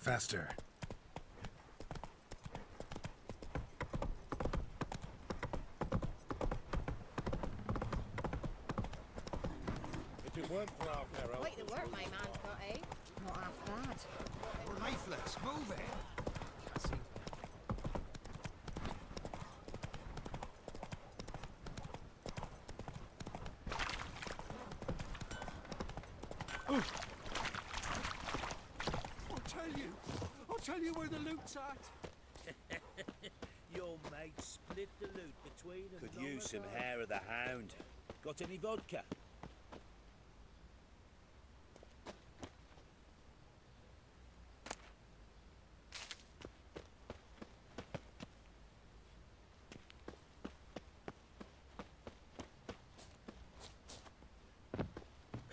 Faster. If it weren't for our peril... Quite the work my man's got, eh? Not half bad. We're lifeless. Move it. I'll tell you where the loot's at. Your mate split the loot between them. Could use some hair of the hound. Got any vodka?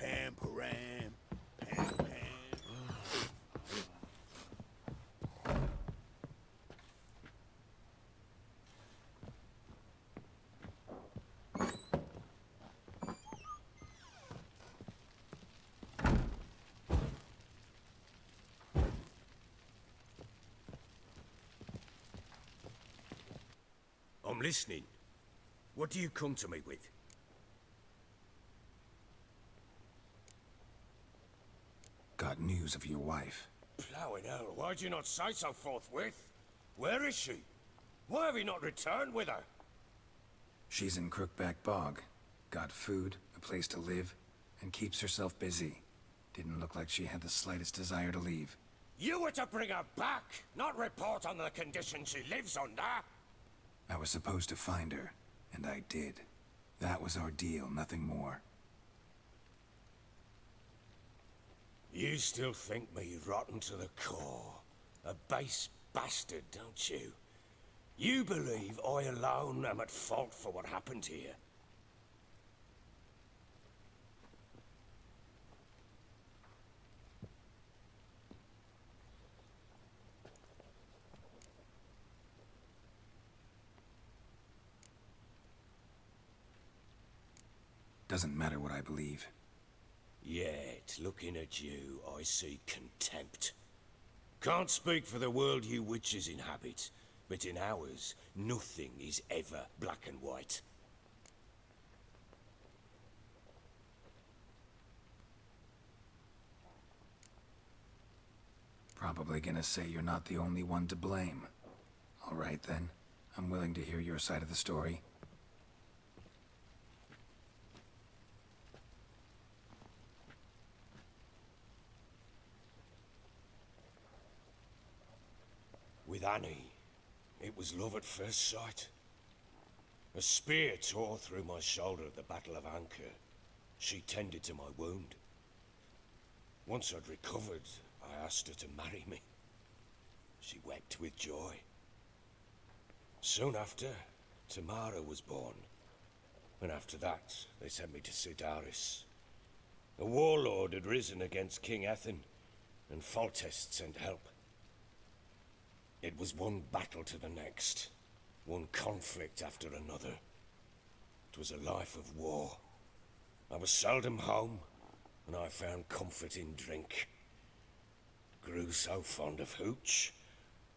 Pam, param, pam, pam. I'm listening. What do you come to me with? Got news of your wife. Plowing hell, why'd you not say so forthwith? Where is she? Why have you not returned with her? She's in Crookback Bog. Got food, a place to live, and keeps herself busy. Didn't look like she had the slightest desire to leave. You were to bring her back, not report on the condition she lives under. I was supposed to find her, and I did. That was our deal, nothing more. You still think me rotten to the core. A base bastard, don't you? You believe I alone am at fault for what happened here. Doesn't matter what I believe. Yet, looking at you, I see contempt. Can't speak for the world you witches inhabit, but in ours, nothing is ever black and white. Probably gonna say you're not the only one to blame. All right then, I'm willing to hear your side of the story. With Annie, it was love at first sight. A spear tore through my shoulder at the Battle of Anchor. She tended to my wound. Once I'd recovered, I asked her to marry me. She wept with joy. Soon after, Tamara was born. And after that, they sent me to Sidaris. A warlord had risen against King Ethan, and Foltest sent help. It was one battle to the next, one conflict after another. It was a life of war. I was seldom home, and I found comfort in drink. Grew so fond of hooch,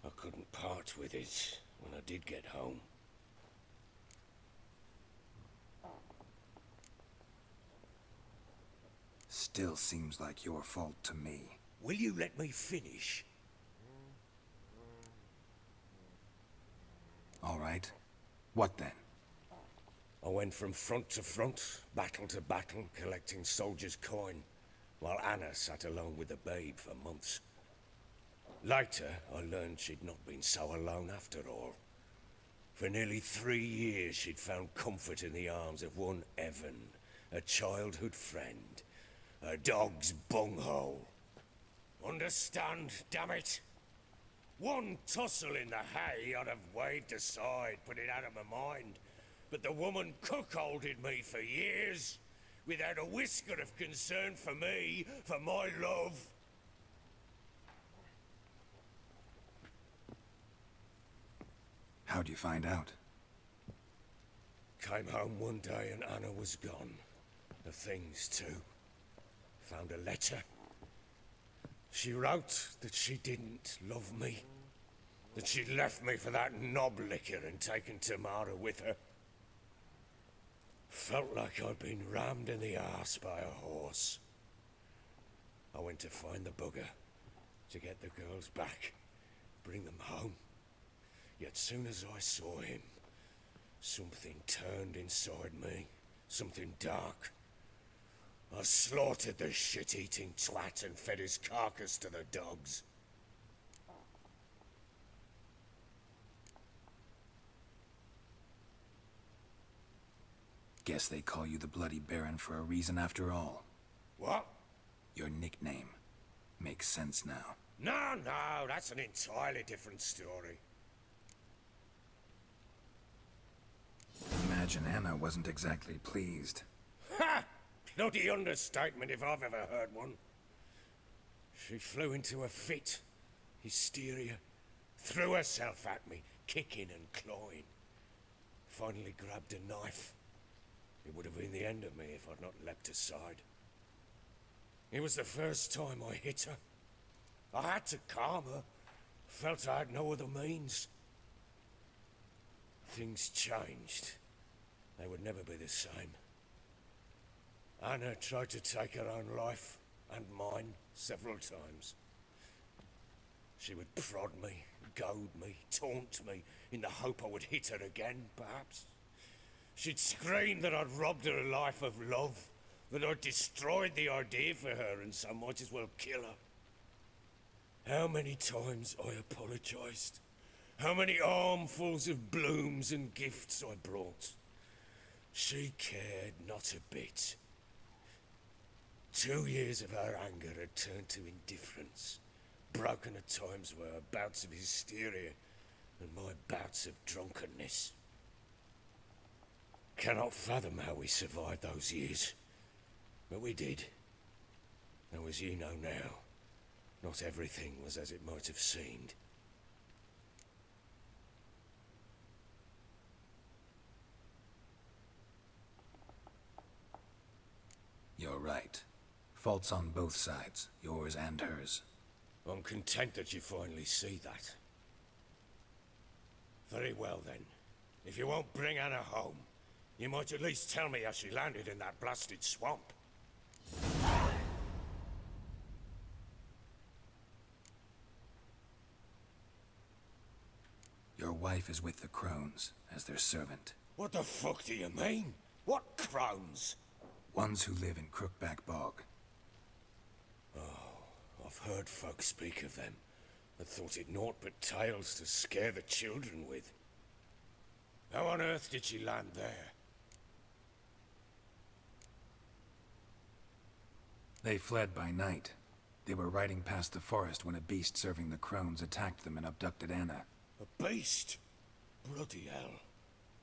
I couldn't part with it when I did get home. Still seems like your fault to me. Will you let me finish? All right. What then? I went from front to front, battle to battle, collecting soldiers' coin, while Anna sat alone with the babe for months. Later, I learned she'd not been so alone after all. For nearly 3 years, she'd found comfort in the arms of one Evan, a childhood friend, a dog's bunghole. Understand, damn it? One tussle in the hay I'd have waved aside, put it out of my mind. But the woman cuckolded me for years, without a whisker of concern for me, for my love. How'd you find out? Came home one day and Anna was gone. The things too. Found a letter. She wrote that she didn't love me. That she'd left me for that knob licker and taken Tamara with her. Felt like I'd been rammed in the arse by a horse. I went to find the bugger, to get the girls back, bring them home. Yet soon as I saw him, something turned inside me, something dark. I slaughtered the shit-eating twat and fed his carcass to the dogs. Guess they call you the Bloody Baron for a reason after all. What? Your nickname. Makes sense now. No, that's an entirely different story. Imagine Anna wasn't exactly pleased. Ha! Bloody understatement if I've ever heard one. She flew into a fit. Hysteria. Threw herself at me, kicking and clawing. Finally grabbed a knife. It would have been the end of me if I'd not leapt aside. It was the first time I hit her. I had to calm her. Felt I had no other means. Things changed. They would never be the same. Anna tried to take her own life, and mine, several times. She would prod me, goad me, taunt me, in the hope I would hit her again, perhaps. She'd scream that I'd robbed her life of love, that I'd destroyed the idea for her, and so might as well kill her. How many times I apologized. How many armfuls of blooms and gifts I brought. She cared not a bit. 2 years of her anger had turned to indifference, broken at times by her bouts of hysteria and my bouts of drunkenness. Cannot fathom how we survived those years, but we did. Though as you know now, not everything was as it might have seemed. You're right. Faults on both sides, yours and hers. I'm content that you finally see that. Very well then. If you won't bring Anna home, you might at least tell me how she landed in that blasted swamp. Your wife is with the Crones, as their servant. What the fuck do you mean? What crones? Ones who live in Crookback Bog. I've heard folk speak of them, and thought it naught but tales to scare the children with. How on earth did she land there? They fled by night. They were riding past the forest when a beast serving the Crones attacked them and abducted Anna. A beast? Bloody hell.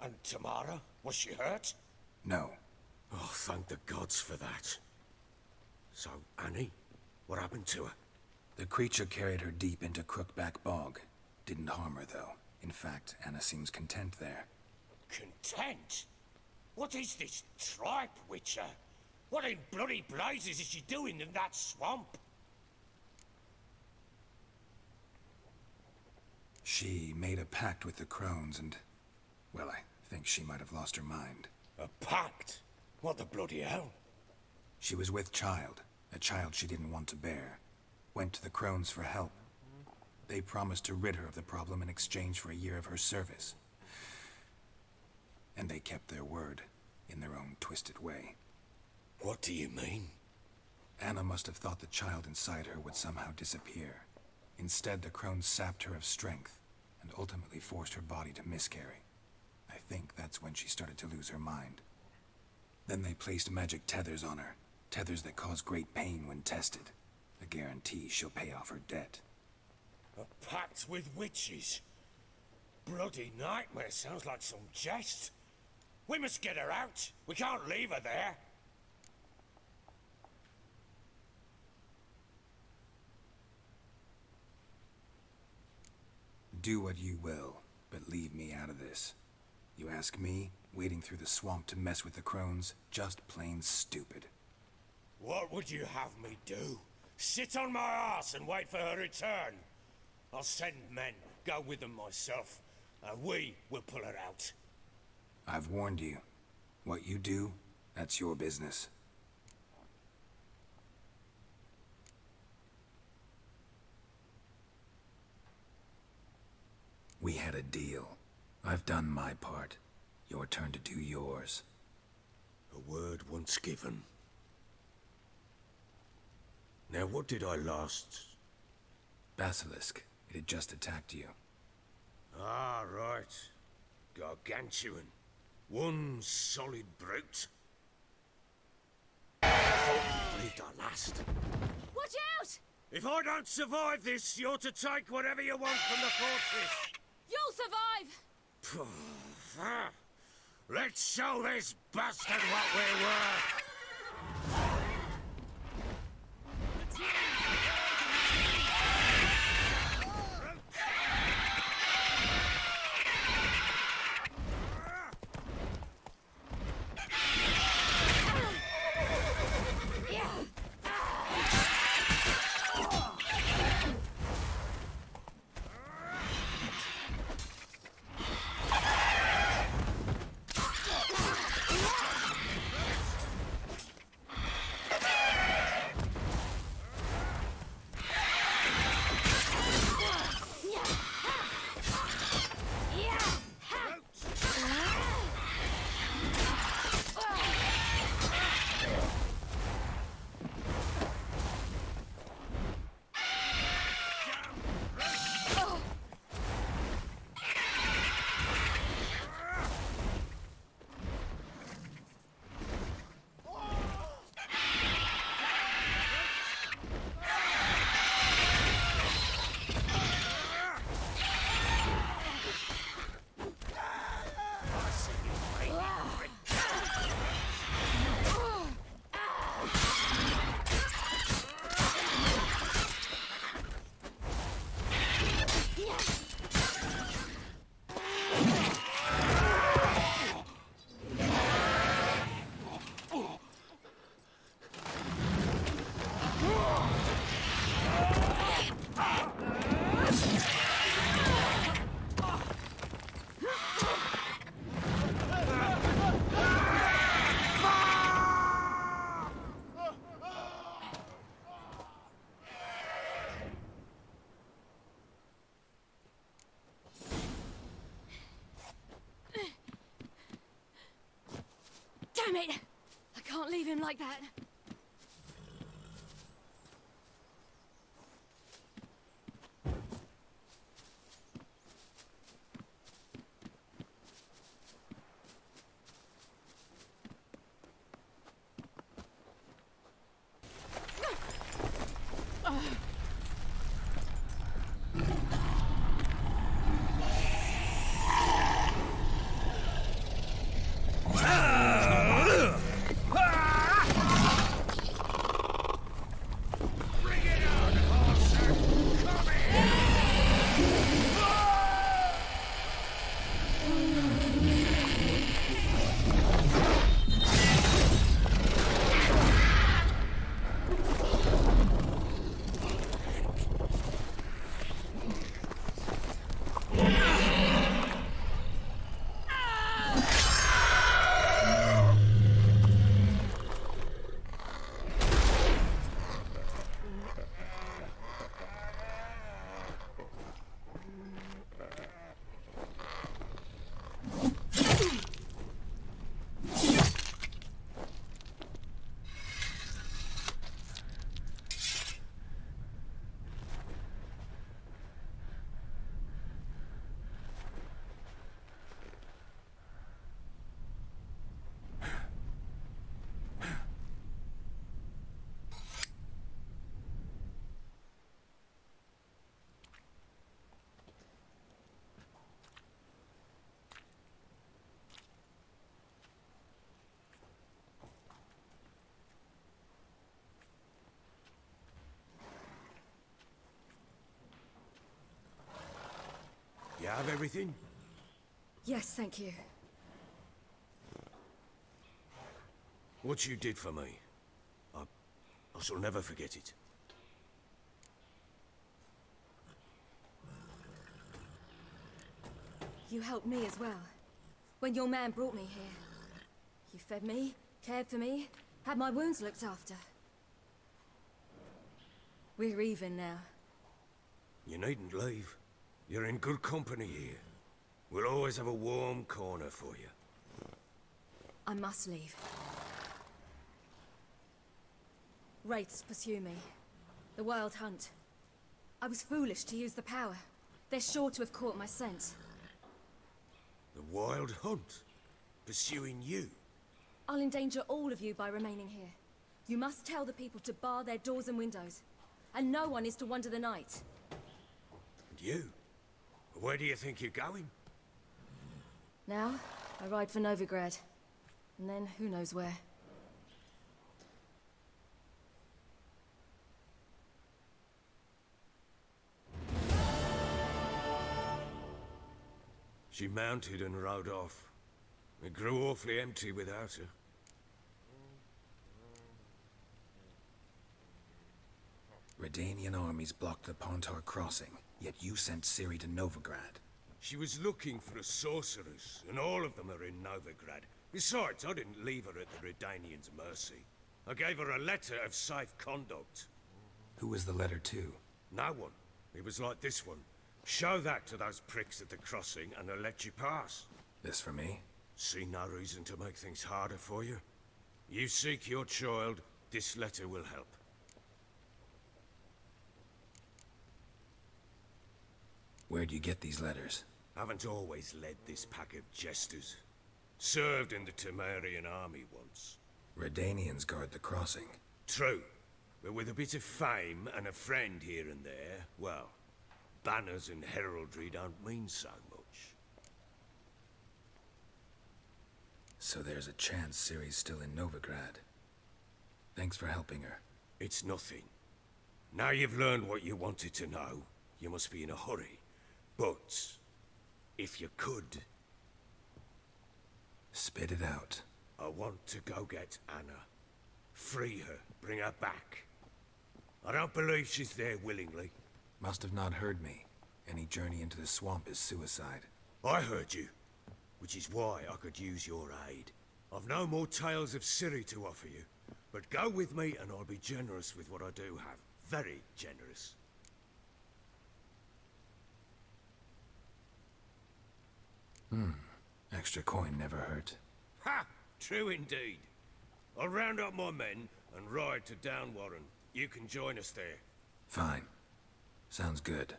And Tamara? Was she hurt? No. Oh, thank the gods for that. So, Annie? What happened to her? The creature carried her deep into Crookback Bog. Didn't harm her, though. In fact, Anna seems content there. Content? What is this tripe, Witcher? What in bloody blazes is she doing in that swamp? She made a pact with the Crones and... well, I think she might have lost her mind. A pact? What the bloody hell? She was with child, a child she didn't want to bear. Went to the Crones for help. They promised to rid her of the problem in exchange for a year of her service. And they kept their word, in their own twisted way. What do you mean? Anna must have thought the child inside her would somehow disappear. Instead, the Crones sapped her of strength, and ultimately forced her body to miscarry. I think that's when she started to lose her mind. Then they placed magic tethers on her, tethers that cause great pain when tested. A guarantee she'll pay off her debt. A pact with witches? Bloody nightmare, sounds like some jest. We must get her out. We can't leave her there. Do what you will, but leave me out of this. You ask me, wading through the swamp to mess with the Crones, just plain stupid. What would you have me do? sit on my ass and wait for her return. I'll send men, go with them myself, and we will pull her out. I've warned you. What you do, that's your business. We had a deal. I've done my part. Your turn to do yours. A word once given. Now, what did I last... Basilisk. It had just attacked you. Ah, right. Gargantuan. One solid brute. I thought you believed our last. Watch out! If I don't survive this, you're to take whatever you want from the fortress. You'll survive! Let's show this bastard what we're worth. Damn it! I can't leave him like that. You have everything? Yes, thank you. What you did for me, I shall never forget it. You helped me as well. When your man brought me here. You fed me, cared for me, had my wounds looked after. We're even now. You needn't leave. You're in good company here. We'll always have a warm corner for you. I must leave. Wraiths pursue me. The Wild Hunt. I was foolish to use the power. They're sure to have caught my scent. The Wild Hunt? Pursuing you? I'll endanger all of you by remaining here. You must tell the people to bar their doors and windows. And no one is to wander the night. And you? Where do you think you're going? Now, I ride for Novigrad. And then, who knows where. She mounted and rode off. It grew awfully empty without her. Redanian armies blocked the Pontar crossing, yet you sent Ciri to Novigrad. She was looking for a sorceress, and all of them are in Novigrad. Besides, I didn't leave her at the Redanians' mercy. I gave her a letter of safe conduct. Who was the letter to? No one. It was like this one. Show that to those pricks at the crossing, and they'll let you pass. This for me? See no reason to make things harder for you. You seek your child, this letter will help. Where'd you get these letters? Haven't always led this pack of jesters. Served in the Temerian army once. Redanians guard the crossing. True, but with a bit of fame and a friend here and there, well, banners and heraldry don't mean so much. So there's a chance Ciri's still in Novigrad. Thanks for helping her. It's nothing. Now you've learned what you wanted to know, you must be in a hurry. But, if you could, Spit it out. I want to go get Anna. Free her, bring her back. I don't believe she's there willingly. Must have not heard me. Any journey into the swamp is suicide. I heard you, which is why I could use your aid. I've no more tales of Ciri to offer you, but go with me and I'll be generous with what I do have. Very generous. Extra coin never hurt. Ha! True indeed. I'll round up my men and ride to Downwarren. You can join us there. Fine. Sounds good.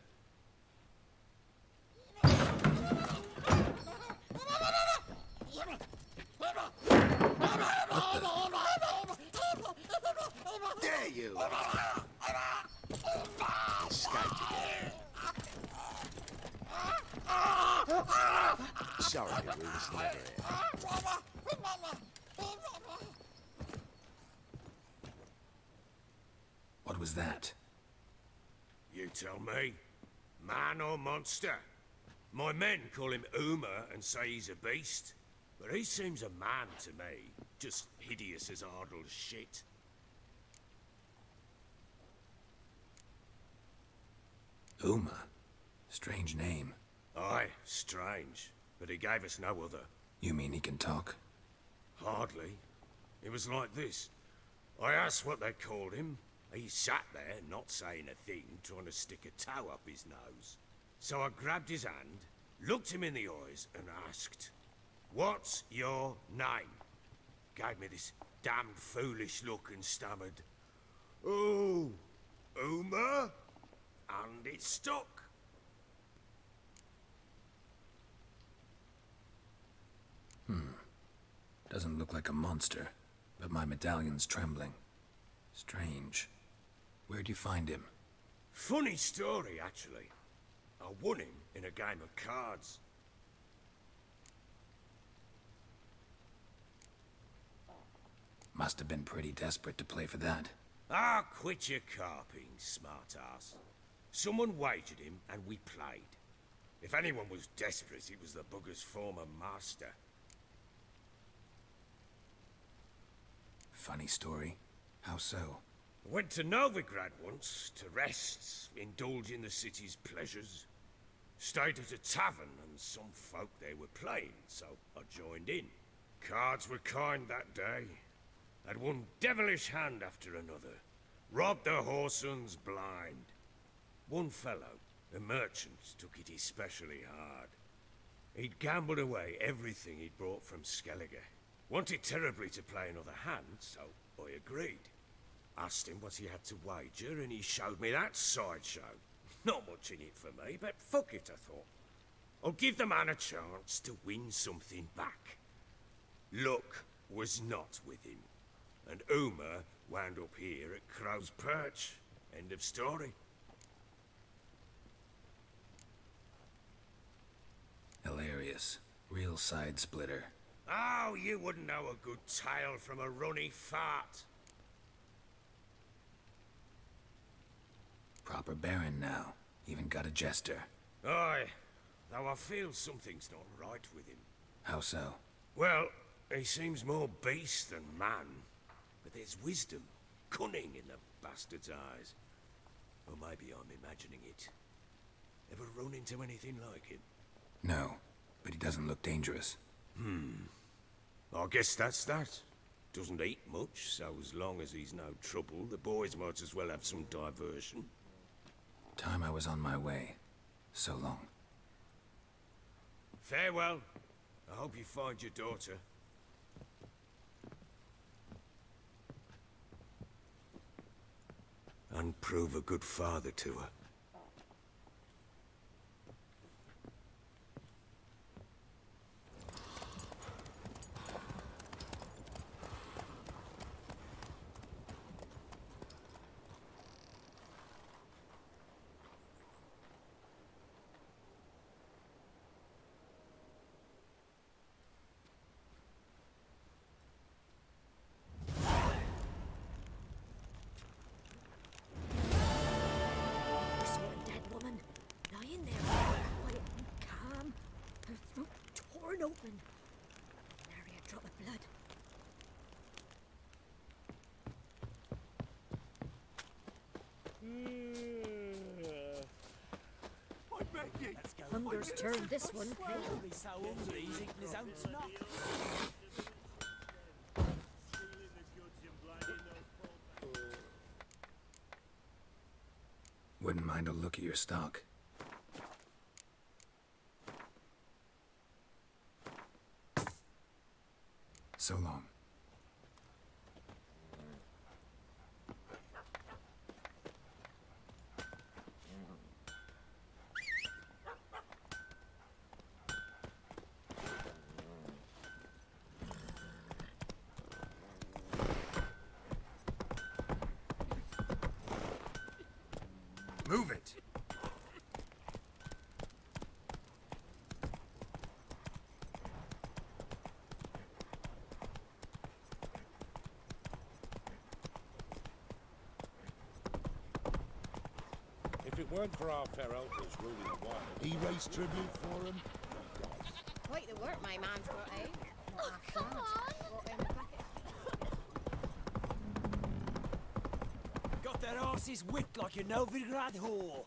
Dare you! Escaped again. Sorry, we was never here. What was that? You tell me. Man or monster? My men call him Uma and say he's a beast. But he seems a man to me. Just hideous as Ardle's shit. Uma. Strange name. Aye, strange. But he gave us no other. You mean he can talk? Hardly. It was like this. I asked what they called him. He sat there, not saying a thing, trying to stick a toe up his nose. So I grabbed his hand, looked him in the eyes, and asked, "What's your name?" Gave me this damned foolish look and stammered, "Oh, Uma?" And it stuck. Doesn't look like a monster, but my medallion's trembling. Strange. Where'd you find him? Funny story, actually. I won him in a game of cards. Must have been pretty desperate to play for that. Ah, quit your carping, smart-ass. Someone wagered him, and we played. If anyone was desperate, it was the bugger's former master. Funny story. How so? I went to Novigrad once, to rest, indulge in the city's pleasures. Stayed at a tavern and some folk there were playing, so I joined in. Cards were kind that day. Had one devilish hand after another. Robbed the whoreson blind. One fellow, a merchant, took it especially hard. He'd gambled away everything he'd brought from Skellige. Wanted terribly to play another hand, so I agreed. Asked him what he had to wager, and he showed me that sideshow. Not much in it for me, but fuck it, I thought. I'll give the man a chance to win something back. Luck was not with him, and Uma wound up here at Crow's Perch. End of story. Hilarious. Real side splitter. Oh, you wouldn't know a good tale from a runny fart. Proper baron now. Even got a jester. Aye, though I feel something's not right with him. How so? Well, he seems more beast than man, but there's wisdom, cunning in the bastard's eyes. Or maybe I'm imagining it. Ever run into anything like him? No, but he doesn't look dangerous. I guess that's that. Doesn't eat much, so as long as he's no trouble, the boys might as well have some diversion. Time I was on my way. So long. Farewell. I hope you find your daughter. And prove a good father to her. I saw a dead woman lying there, quiet and calm, her throat torn open, nary a drop of blood. I beg ye. Hunger's turned this one. He's so hungry, he's eating his own snot. Wouldn't mind a look at your stock. So long. Move it! If it weren't for our fair uncles ruling the wild, he raised tribute for him. Quite the work my man's got, eh? Not half bad. Brought him back Got their asses whipped like a Novigrad whore.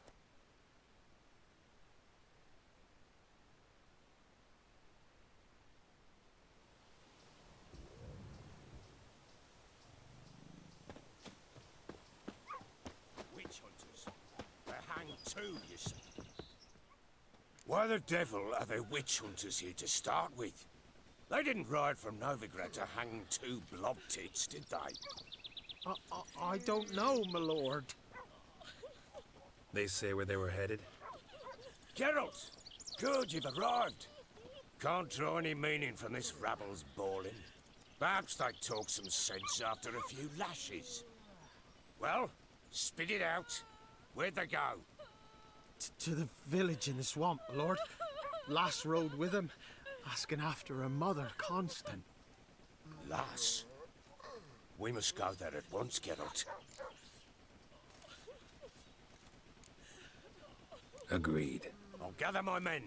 Witch hunters. They're hanged too, you see. Why the devil are there witch hunters here to start with? They didn't ride from Novigrad to hang two blob tits, did they? I don't know, my lord. They say where they were headed? Geralt! Good, you've arrived. Can't draw any meaning from this rabble's bawling. Perhaps they talk some sense after a few lashes. Well, spit it out. Where'd they go? To the village in the swamp, my lord. Lass rode with him, asking after her mother, Constant. Lass? We must go there at once, Geralt. Agreed. I'll gather my men.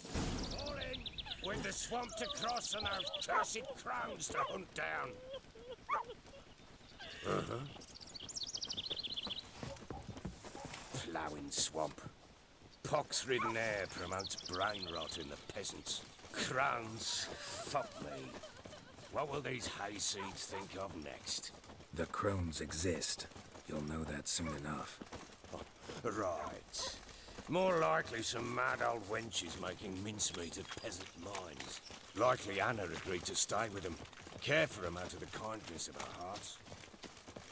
Fall in! With the swamp to cross and those cursed crows to hunt down. Ploughing swamp. Pox-ridden air promotes brain rot in the peasants. Crones, fuck me. What will these hayseeds think of next? The crones exist. You'll know that soon enough. Right. More likely some mad old wenches making mincemeat of peasant minds. Likely Anna agreed to stay with them, care for them out of the kindness of her heart.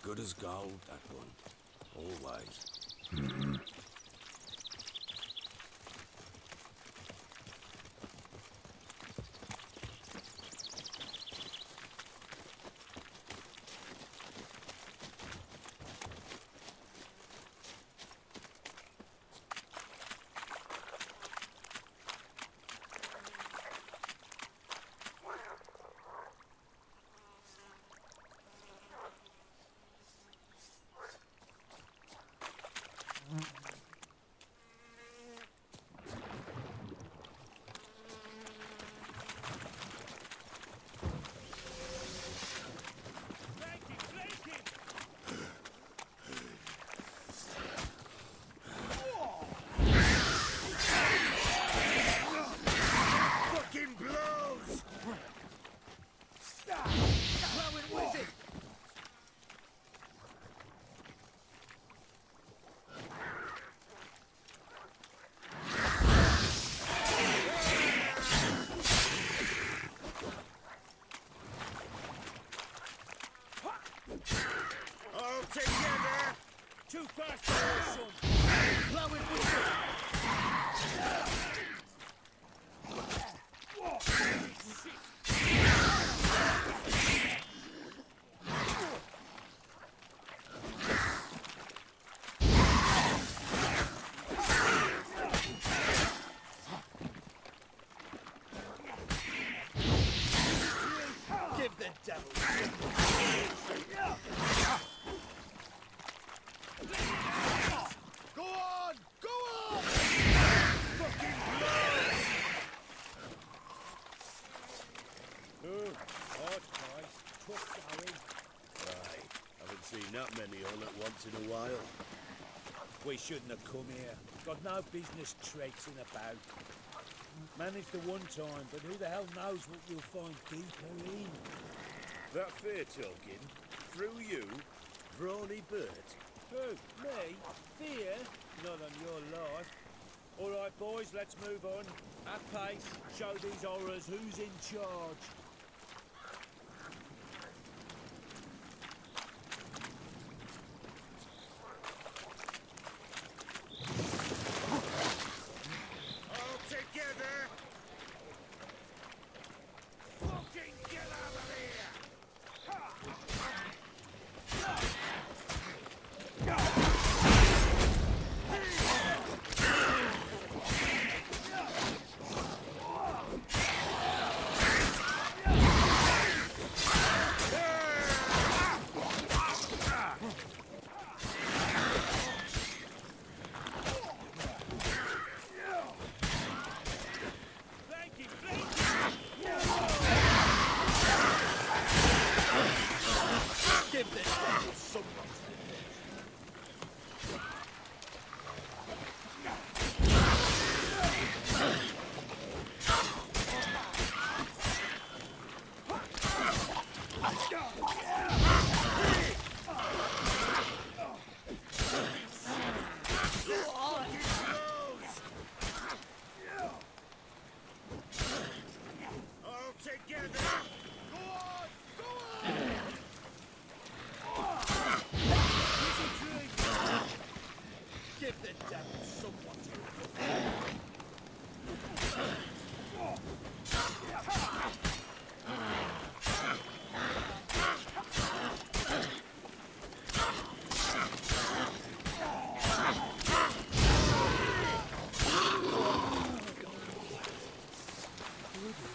Good as gold, that one. Always. All together! Too fast for your son! Blowing whistle! Give the devil! Go on! Go on! Fucking blows! Oh, hard price. Tough going. Right. Haven't seen that many all at once in a while. We shouldn't have come here. Got no business traipsing about. Managed the one time, but who the hell knows what you'll find deeper in? That fair talking? Through you? Brawny Bert? Who? Me? Fear? Not on your life. All right, boys, let's move on. At pace, show these horrors who's in charge. All together! Fucking get out of here! Give this devil some all together! Go on! Go on! Give the devil someone to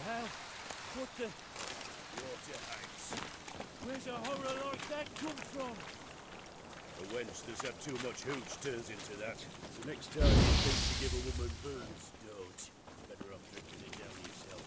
Hell, what the... Water hates. Where's a horror like that come from? A wench that's had too much hooch turns into that. So next time you think to give a woman booze, don't. Better off drinking it down yourself.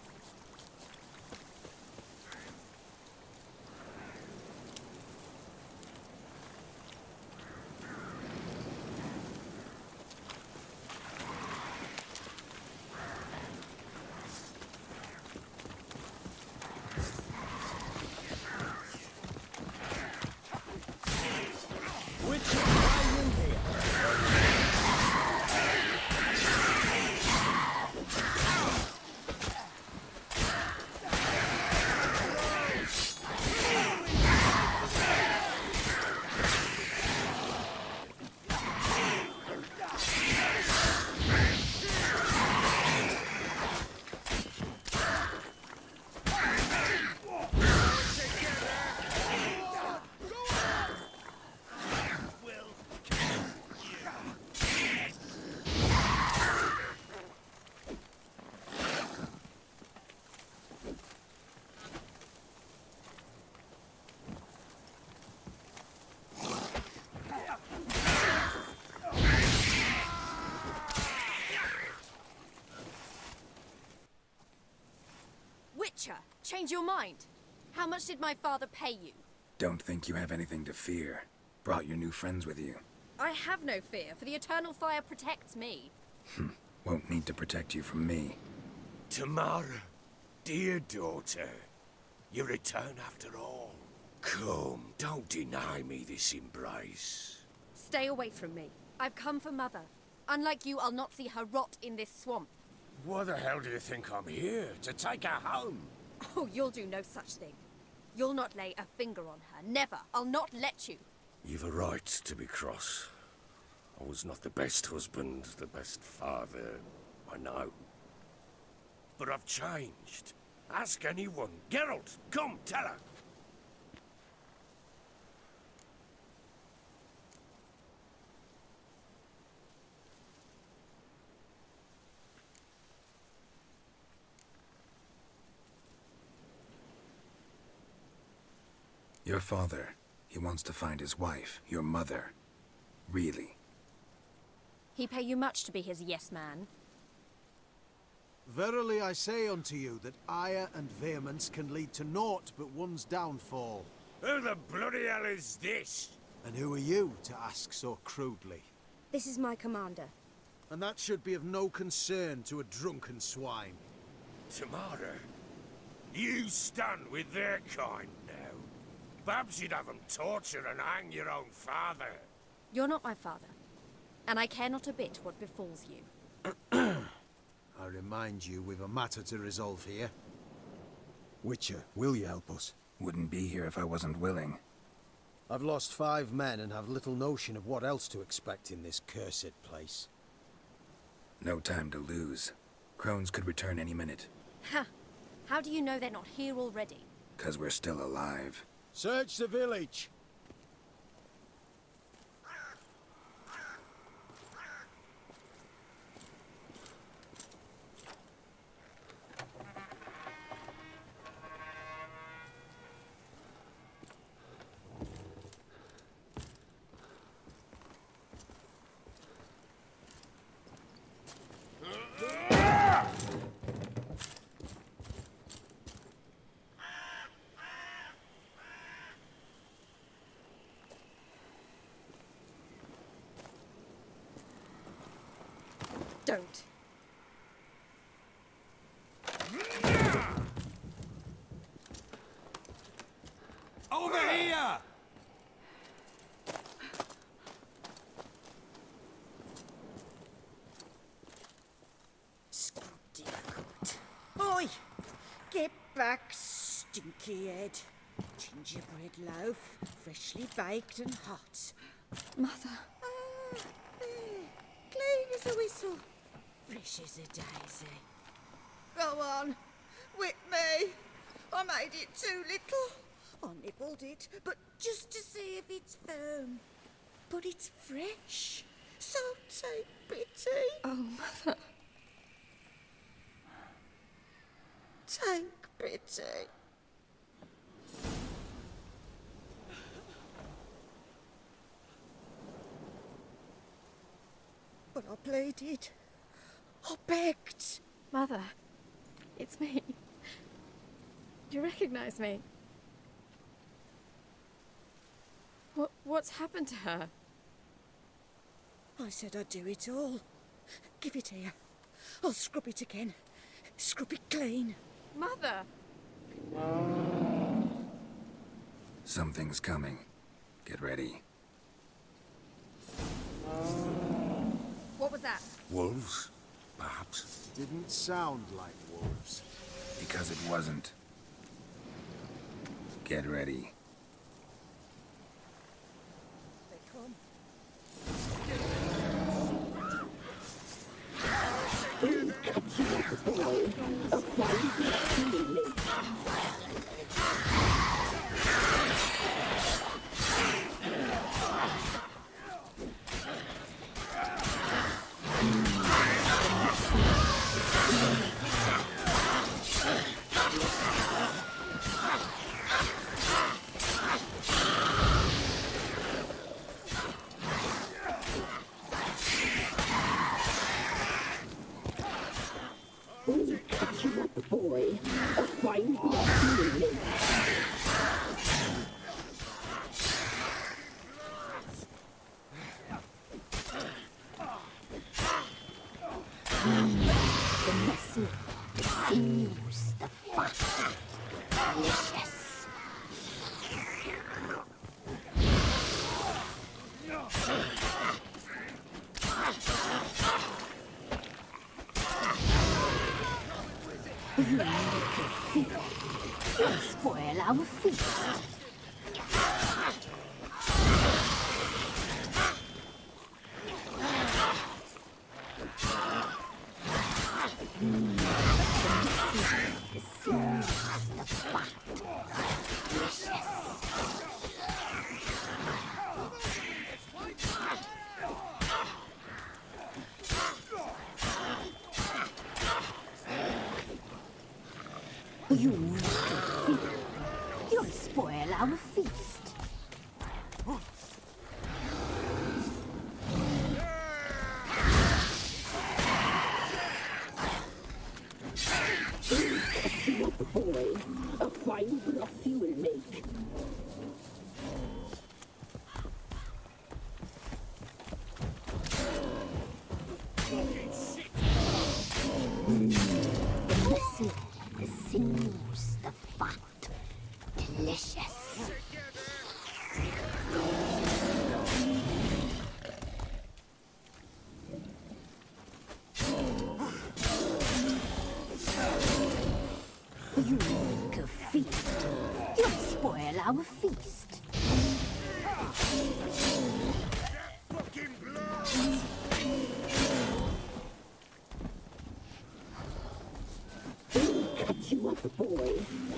Witcher, change your mind. How much did my father pay you? Don't think you have anything to fear. Brought your new friends with you. I have no fear, for the eternal fire protects me. Won't need to protect you from me. Tamara, dear daughter, you return after all. Come, don't deny me this embrace. Stay away from me. I've come for Mother. Unlike you, I'll not see her rot in this swamp. Why the hell do you think I'm here? To take her home? Oh, you'll do no such thing. You'll not lay a finger on her. Never. I'll not let you. You've a right to be cross. I was not the best husband, the best father, I know. But I've changed. Ask anyone. Geralt, come, tell her. Your father, he wants to find his wife, your mother. Really. He pay you much to be his yes-man. Verily I say unto you that ire and vehemence can lead to naught but one's downfall. Who the bloody hell is this? And who are you to ask so crudely? This is my commander. And that should be of no concern to a drunken swine. Tamara, you stand with their kind now. Perhaps you'd have them torture and hang your own father. You're not my father, and I care not a bit what befalls you. I remind you we've a matter to resolve here. Witcher, will you help us? Wouldn't be here if I wasn't willing. I've lost 5 men and have little notion of what else to expect in this cursed place. No time to lose. Crones could return any minute. Ha! How do you know they're not here already? 'Cause we're still alive. Search the village! Don't. Over here! Oi! Get back, stinky head. Gingerbread loaf, freshly baked and hot. Mother. Ah, there. Clean as a whistle. Fresh as a daisy. Go on. Whip me. I made it too little. I nibbled it, but just to see if it's firm. But it's fresh. So take pity. Oh, Mother. Take pity. But I pleaded. I begged. Mother. It's me. You recognize me? What's happened to her? I said I'd do it all. Give it here. I'll scrub it again. Scrub it clean. Mother! Something's coming. Get ready. What was that? Wolves, perhaps? Didn't sound like wolves. Because it wasn't. Get ready. They come. the boy. A fine blood. The muscle, the sinews, the fat. Delicious. You make it feel. You'll spoil our feast. The sinews, the fat. Delicious. You make it feel. You'll spoil our feast. What boy? A fine broth you will make. The muscle, the sinews, the fat. Delicious. You make a feast. You'll spoil our feast. Fucking blood! We'll cut you up, boy.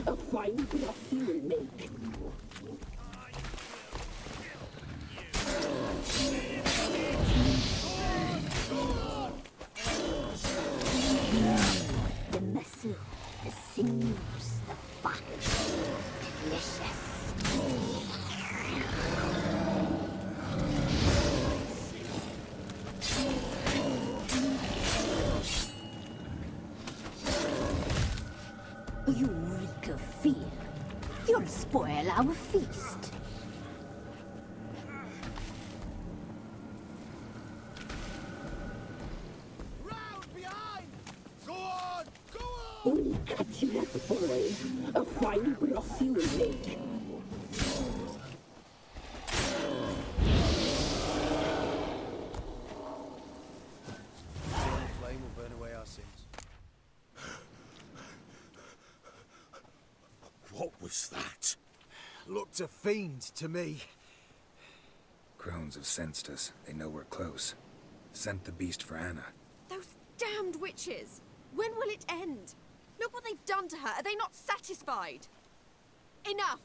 A fine broth you will make. The muscle, the sinews, the fat. Delicious. You reek of fear. You'll spoil our feast. Round behind! Go on! Go on! We'll cut you up, boy. A fine broth you will make. Eternal flame will burn away our sins. What was that? Looked a fiend to me. Crones have sensed us. They know we're close. Sent the beast for Anna. Those damned witches! When will it end? Look what they've done to her. Are they not satisfied? Enough!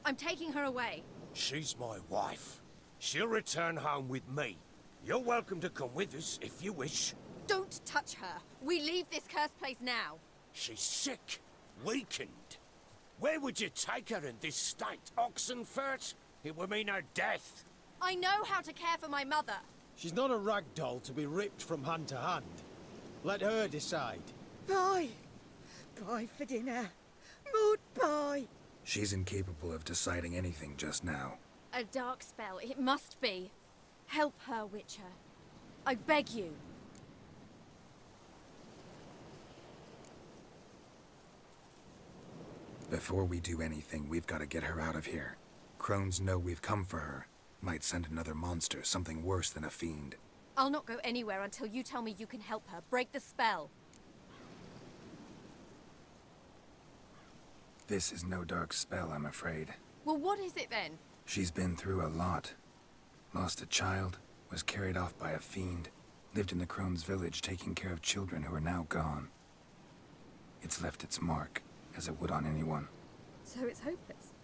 I'm taking her away. She's my wife. She'll return home with me. You're welcome to come with us if you wish. Don't touch her. We leave this cursed place now. She's sick, weakened. Where would you take her in this state? Oxenfurt? It would mean her death. I know how to care for my mother. She's not a rag doll to be ripped from hand to hand. Let her decide. Bye. Bye for dinner. Mood bye. She's incapable of deciding anything just now. A dark spell. It must be. Help her, Witcher. I beg you. Before we do anything, we've got to get her out of here. Crones know we've come for her. Might send another monster, something worse than a fiend. I'll not go anywhere until you tell me you can help her. Break the spell. This is no dark spell, I'm afraid. Well, what is it then? She's been through a lot. Lost a child, was carried off by a fiend, lived in the Crone's village taking care of children who are now gone. It's left its mark, as it would on anyone. So it's hopeless.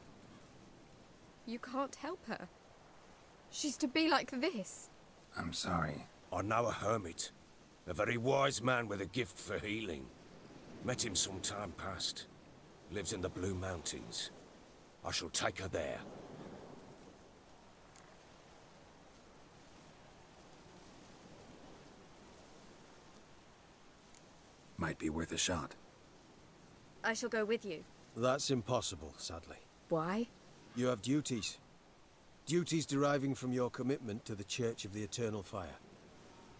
You can't help her. She's to be like this. I'm sorry. I know a hermit. A very wise man with a gift for healing. Met him some time past. Lives in the Blue Mountains. I shall take her there. Might be worth a shot. I shall go with you. That's impossible, sadly. Why? You have duties. Duties deriving from your commitment to the Church of the Eternal Fire.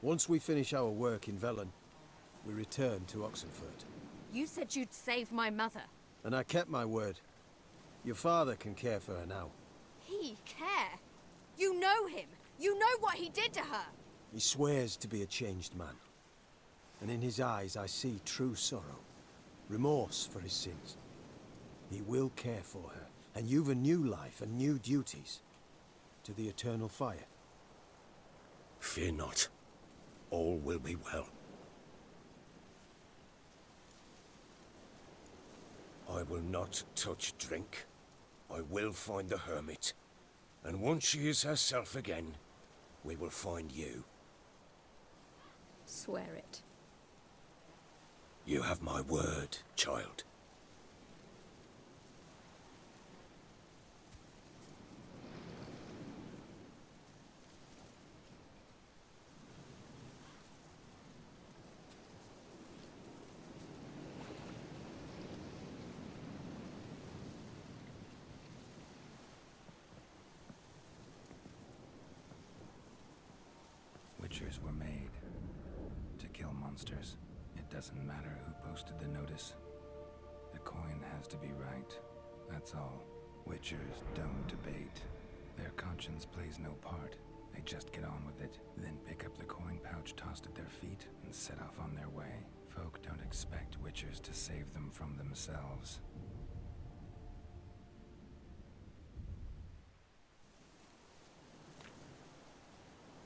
Once we finish our work in Velen, we return to Oxenfurt. You said you'd save my mother. And I kept my word. Your father can care for her now. He care? You know him. You know what he did to her. He swears to be a changed man. And in his eyes I see true sorrow. Remorse for his sins. He will care for her. And you've a new life and new duties. To the Eternal Fire. Fear not. All will be well. I will not touch drink. I will find the hermit. And once she is herself again, we will find you. Swear it. You have my word, child. Witchers were made to kill monsters. It doesn't matter who posted the notice. The coin has to be right. That's all. Witchers don't debate. Their conscience plays no part. They just get on with it, then pick up the coin pouch tossed at their feet and set off on their way. Folk don't expect witchers to save them from themselves.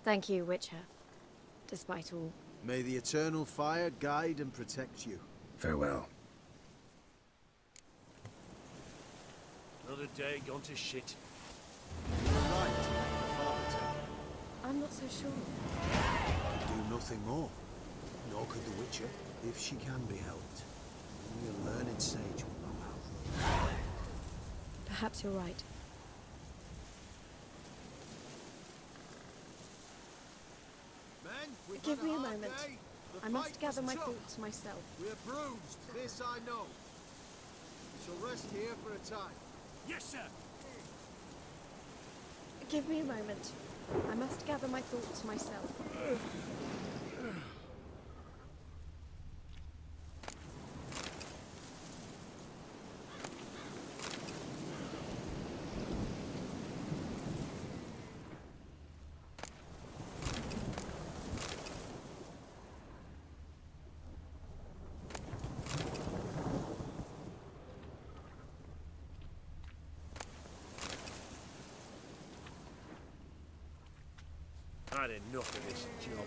Thank you, Witcher. Despite all. May the Eternal Fire guide and protect you. Farewell. Another day gone to shit. You're right, Father Ted. I'm not so sure. Could do nothing more. Nor could the Witcher, if she can be helped. Only a learned sage will know how. Perhaps you're right. Give me a moment. I must gather my thoughts myself. We're bruised, this I know. We shall rest here for a time. Yes, sir. Give me a moment. I must gather my thoughts myself. Had enough of this job.